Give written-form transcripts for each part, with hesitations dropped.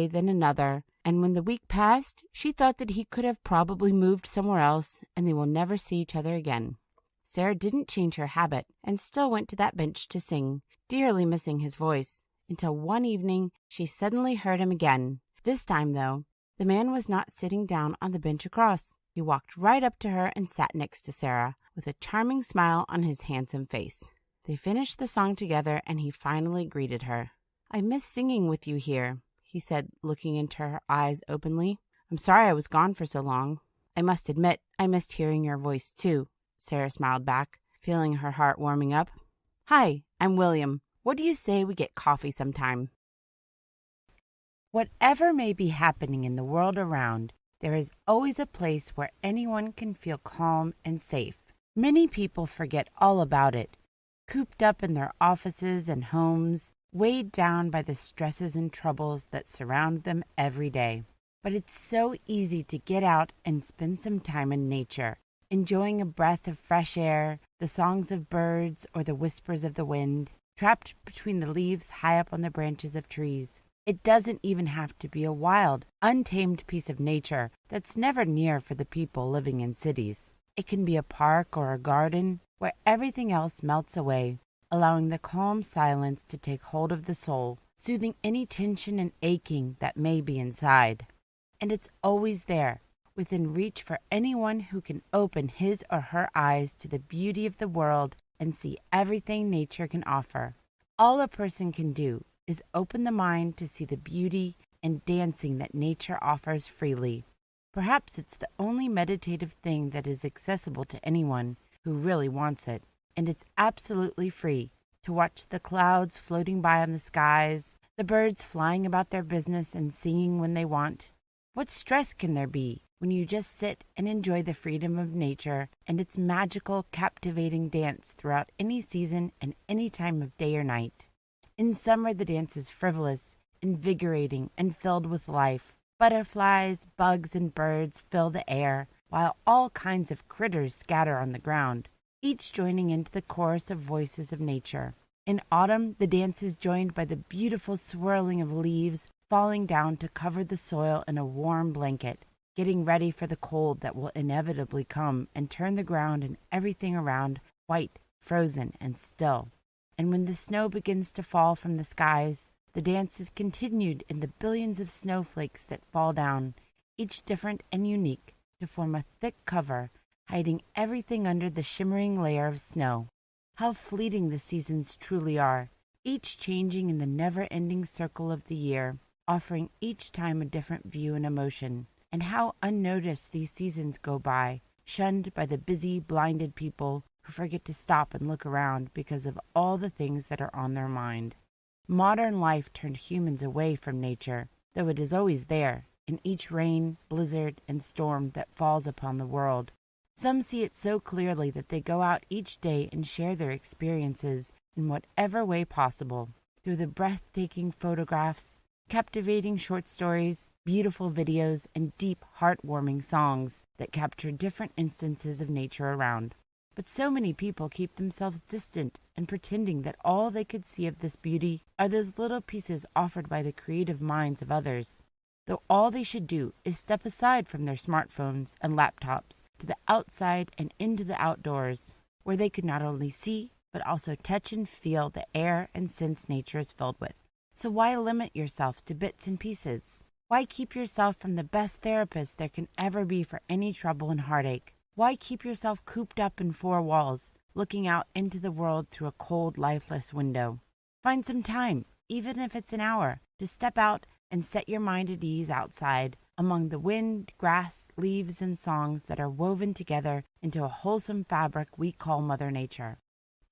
day, then another, and when the week passed, she thought that he could have probably moved somewhere else, and they will never see each other again. Sarah didn't change her habit, and still went to that bench to sing, dearly missing his voice, until one evening she suddenly heard him again. This time, though, the man was not sitting down on the bench across. He walked right up to her and sat next to Sarah, with a charming smile on his handsome face. They finished the song together, and he finally greeted her. "I miss singing with you here," he said, looking into her eyes openly. "I'm sorry I was gone for so long." "I must admit, I missed hearing your voice, too," Sarah smiled back, feeling her heart warming up. "Hi, I'm William. What do you say we get coffee sometime?" Whatever may be happening in the world around, there is always a place where anyone can feel calm and safe. Many people forget all about it, cooped up in their offices and homes, weighed down by the stresses and troubles that surround them every day. But it's so easy to get out and spend some time in nature, enjoying a breath of fresh air, the songs of birds, or the whispers of the wind, trapped between the leaves high up on the branches of trees. It doesn't even have to be a wild, untamed piece of nature that's never near for the people living in cities. It can be a park or a garden where everything else melts away, allowing the calm silence to take hold of the soul, soothing any tension and aching that may be inside. And it's always there, within reach for anyone who can open his or her eyes to the beauty of the world and see everything nature can offer. All a person can do is open the mind to see the beauty and dancing that nature offers freely. Perhaps it's the only meditative thing that is accessible to anyone who really wants it, and it's absolutely free to watch the clouds floating by on the skies, the birds flying about their business and singing when they want. What stress can there be when you just sit and enjoy the freedom of nature and its magical, captivating dance throughout any season and any time of day or night? In summer, the dance is frivolous, invigorating, and filled with life. Butterflies, bugs, and birds fill the air, while all kinds of critters scatter on the ground, each joining into the chorus of voices of nature. In autumn, the dance is joined by the beautiful swirling of leaves falling down to cover the soil in a warm blanket, getting ready for the cold that will inevitably come and turn the ground and everything around white, frozen, and still. And when the snow begins to fall from the skies, the dance is continued in the billions of snowflakes that fall down, each different and unique, to form a thick cover, hiding everything under the shimmering layer of snow. How fleeting the seasons truly are, each changing in the never-ending circle of the year, offering each time a different view and emotion. And how unnoticed these seasons go by, shunned by the busy, blinded people who forget to stop and look around because of all the things that are on their mind. Modern life turned humans away from nature, though it is always there, in each rain, blizzard, and storm that falls upon the world. Some see it so clearly that they go out each day and share their experiences in whatever way possible, through the breathtaking photographs, captivating short stories, beautiful videos, and deep, heartwarming songs that capture different instances of nature around. But so many people keep themselves distant and pretending that all they could see of this beauty are those little pieces offered by the creative minds of others, though all they should do is step aside from their smartphones and laptops to the outside and into the outdoors, where they could not only see, but also touch and feel the air and scents nature is filled with. So why limit yourself to bits and pieces? Why keep yourself from the best therapist there can ever be for any trouble and heartache? Why keep yourself cooped up in four walls, looking out into the world through a cold, lifeless window? Find some time, even if it's an hour, to step out and set your mind at ease outside, among the wind, grass, leaves, and songs that are woven together into a wholesome fabric we call Mother Nature.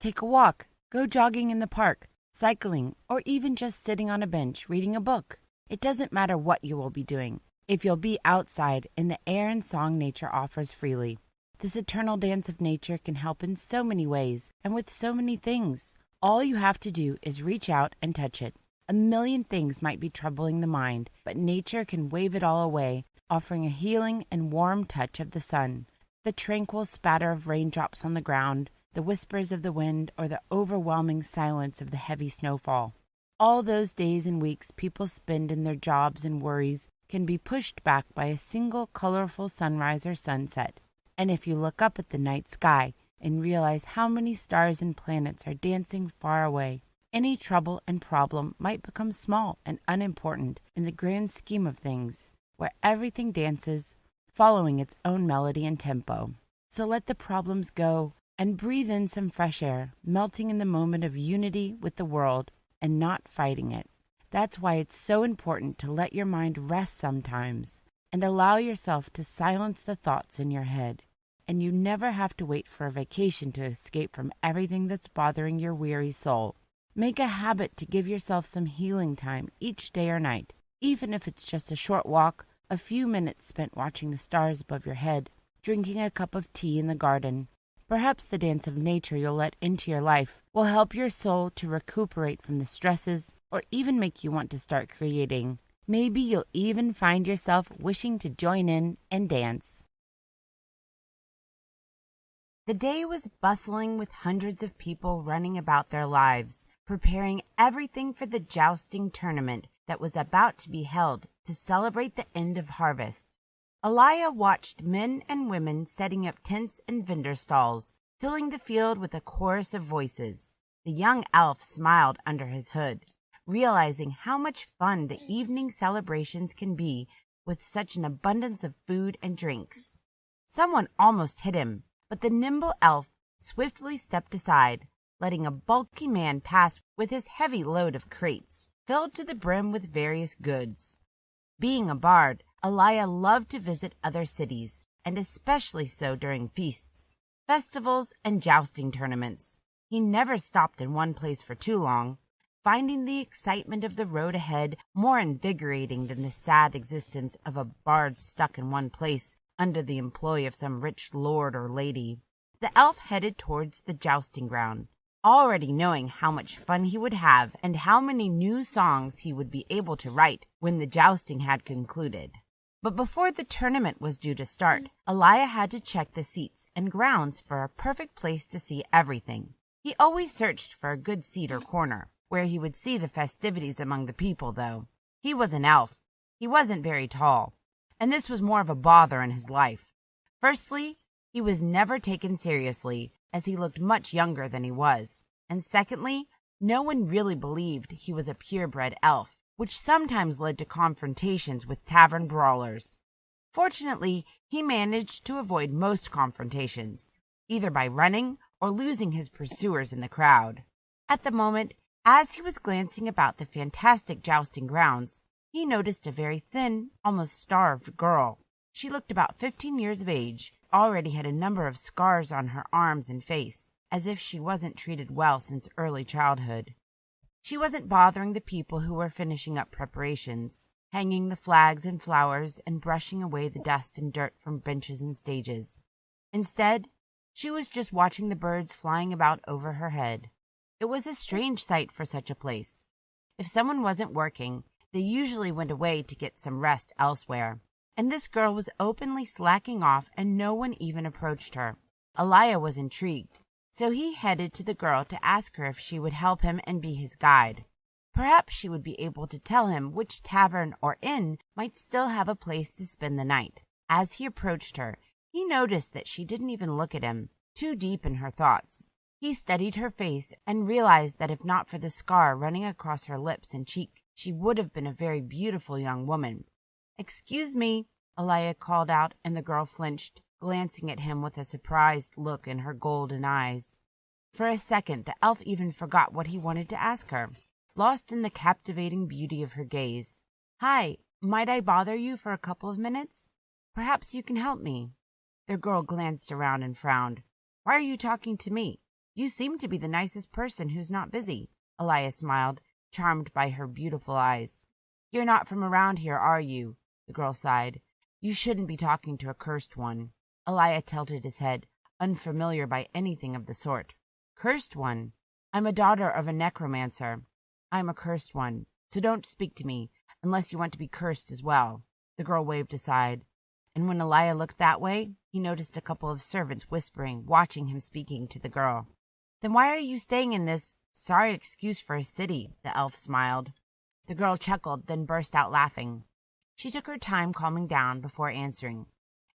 Take a walk, go jogging in the park, cycling, or even just sitting on a bench reading a book. It doesn't matter what you will be doing, if you'll be outside in the air and song nature offers freely. This eternal dance of nature can help in so many ways and with so many things. All you have to do is reach out and touch it. A million things might be troubling the mind, but nature can wave it all away, offering a healing and warm touch of the sun, the tranquil spatter of raindrops on the ground, the whispers of the wind, or the overwhelming silence of the heavy snowfall. All those days and weeks people spend in their jobs and worries can be pushed back by a single colorful sunrise or sunset. And if you look up at the night sky and realize how many stars and planets are dancing far away, any trouble and problem might become small and unimportant in the grand scheme of things, where everything dances, following its own melody and tempo. So let the problems go and breathe in some fresh air, melting in the moment of unity with the world and not fighting it. That's why it's so important to let your mind rest sometimes and allow yourself to silence the thoughts in your head. And you never have to wait for a vacation to escape from everything that's bothering your weary soul. Make a habit to give yourself some healing time each day or night, even if it's just a short walk, a few minutes spent watching the stars above your head, drinking a cup of tea in the garden. Perhaps the dance of nature you'll let into your life will help your soul to recuperate from the stresses or even make you want to start creating. Maybe you'll even find yourself wishing to join in and dance. The day was bustling with hundreds of people running about their lives, preparing everything for the jousting tournament that was about to be held to celebrate the end of harvest. Elia watched men and women setting up tents and vendor stalls, filling the field with a chorus of voices. The young elf smiled under his hood, realizing how much fun the evening celebrations can be with such an abundance of food and drinks. Someone almost hit him, but the nimble elf swiftly stepped aside, letting a bulky man pass with his heavy load of crates, filled to the brim with various goods. Being a bard, Elia loved to visit other cities, and especially so during feasts, festivals, and jousting tournaments. He never stopped in one place for too long, finding the excitement of the road ahead more invigorating than the sad existence of a bard stuck in one place under the employ of some rich lord or lady. The elf headed towards the jousting ground, already knowing how much fun he would have and how many new songs he would be able to write when the jousting had concluded. But before the tournament was due to start, Elia had to check the seats and grounds for a perfect place to see everything. He always searched for a good seat or corner, where he would see the festivities among the people, though. He was an elf. He wasn't very tall, and this was more of a bother in his life. Firstly, he was never taken seriously, as he looked much younger than he was. And secondly, no one really believed he was a purebred elf, which sometimes led to confrontations with tavern brawlers. Fortunately, he managed to avoid most confrontations, either by running or losing his pursuers in the crowd. At the moment, as he was glancing about the fantastic jousting grounds, he noticed a very thin, almost starved girl. She looked about 15 years of age, already had a number of scars on her arms and face, as if she wasn't treated well since early childhood. She wasn't bothering the people who were finishing up preparations, hanging the flags and flowers and brushing away the dust and dirt from benches and stages. Instead, she was just watching the birds flying about over her head. It was a strange sight for such a place. If someone wasn't working, they usually went away to get some rest elsewhere, and this girl was openly slacking off and no one even approached her. Elia was intrigued, so he headed to the girl to ask her if she would help him and be his guide. Perhaps she would be able to tell him which tavern or inn might still have a place to spend the night. As he approached her, he noticed that she didn't even look at him, too deep in her thoughts. He studied her face and realized that if not for the scar running across her lips and cheek, she would have been a very beautiful young woman. "Excuse me," Elia called out, and the girl flinched, glancing at him with a surprised look in her golden eyes. For a second, the elf even forgot what he wanted to ask her, lost in the captivating beauty of her gaze. "Hi, might I bother you for a couple of minutes? Perhaps you can help me." The girl glanced around and frowned. "Why are you talking to me? You seem to be the nicest person who's not busy." Elia smiled, charmed by her beautiful eyes. "You're not from around here, are you?" The girl sighed. "You shouldn't be talking to a cursed one." Elia tilted his head, unfamiliar by anything of the sort. "Cursed one? I'm a daughter of a necromancer. I'm a cursed one, so don't speak to me, unless you want to be cursed as well." The girl waved aside, and when Elia looked that way, he noticed a couple of servants whispering, watching him speaking to the girl. "Then why are you staying in this Sorry excuse for a city, the elf smiled. The girl chuckled, then burst out laughing. She took her time calming down before answering.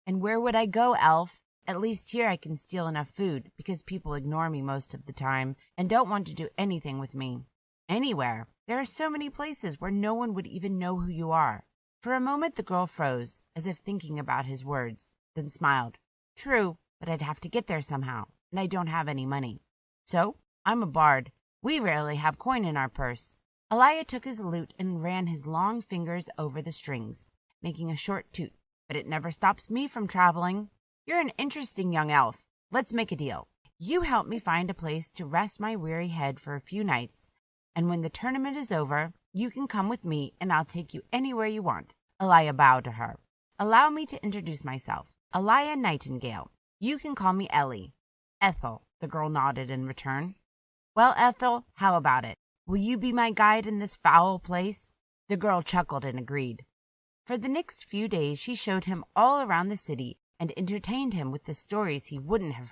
And where would I go, elf? At least here I can steal enough food, because people ignore me most of the time and don't want to do anything with me. Anywhere. There are so many places where no one would even know who you are. For a moment the girl froze, as if thinking about his words, then smiled. True, but I'd have to get there somehow, and I don't have any money. So, I'm a bard. We rarely have coin in our purse. Elijah took his lute and ran his long fingers over the strings, making a short toot. But it never stops me from traveling. You're an interesting young elf. Let's make a deal. You help me find a place to rest my weary head for a few nights, and when the tournament is over, you can come with me and I'll take you anywhere you want. Elijah bowed to her. Allow me to introduce myself. Elijah Nightingale. You can call me Ellie. Ethel, the girl nodded in return. Well, Ethel, how about it? Will you be my guide in this foul place? The girl chuckled and agreed. For the next few days she showed him all around the city and entertained him with the stories he wouldn't have